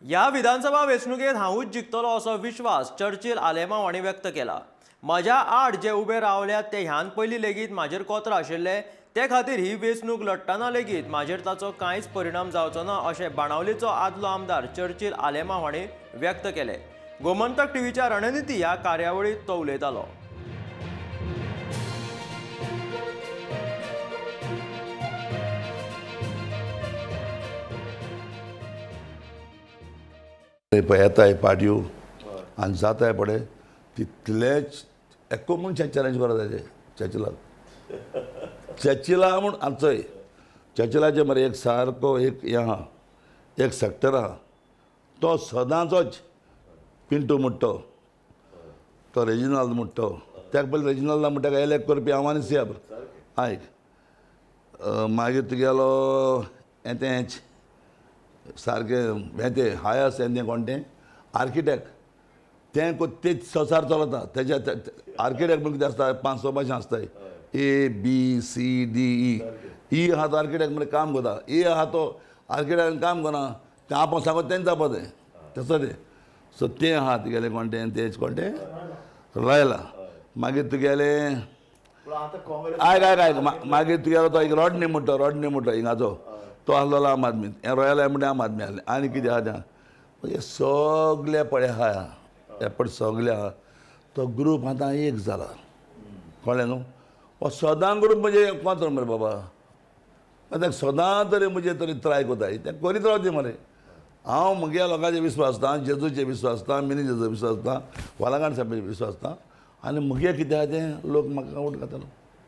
ह्या विधानसभा वेंचणुकेत हांवूच जिखतलो असो विश्वास चर्चिल आलेमांव हांणी व्यक्त केला। म्हज्या आड जे उबे रावल्यात ते ह्यान पयलीं लेगीत म्हाजेर कोत्र आशिल्ले, ते खातीर ही वेंचणूक लडटना लेगीत म्हाजेर ताचो कांयच परिणाम जावचो ना अशें बाणावलेचो आदलो आमदार चर्चिल आलेमांव हांणी व्यक्त केले। गोमंतक टीव्हीच्या रणनिती ह्या कार्यावळीत तो उलयतालो। येताय पार्ट्यो आनी जाताय पळय तितलेच एक्को म्हूण चॅलेंज करा ताजे चर्चिला म्हूण चोय चर्चिलाचे मरे एक सारको एक हें आहा, एक सेक्टर आहा, तो सदांचोच पिंटू म्हणटो तो रेजिनाल्ड म्हणटो, त्याक पयलीं रेजिनाल्डा म्हणटा काय इलेक्ट करपी हांव आनी सेब आयक मागीर तुगेलो हेंच सारकें हें तें हाय आसा तें कोण तें आर्किटेक्ट तेच संवसार चलता तेज्या आर्किटेक्ट म्हणून कितें आसता 500 भाशा आसताय ABCDE ई आहा तो आर्किटेक्ट म्हणजे काम करता, ए आहा तो आर्किटेक्ट काम करना तें आपण सांगत तेंच जावपा तें तसो तें सो तें आहा तुगेलें कोण तें तेच कोण तें रॉयला मागीर तुगेलें आयक मागीर तुगेलो तो एक रॉडनी म्हणटो हिंगाचो तो आसलो आम आदमी हें रॉयल म्हणटा आम आदमी आहलें आनी कितें आहा तें म्हणजे सगळे पळय आहा एपट सगळे आहा तो ग्रूप आतां एक जाला कळ्ळें न्हू हो सदां ग्रूप म्हणजे कोण मरे बाबा आतां सदां तरी म्हणजे तरी ट्राय कोताय तें करीत रावचें मरे हांव म्हज्या लोकांचेर विस्वास आसता जेजूचेर विस्वास आसता मिनी जेजूचेर विस्वास आसता वालांगाड साहेबाचेर विस्वास आसता आनी म्हगे कितें आहा तें लोक म्हाका वोट घालतलो।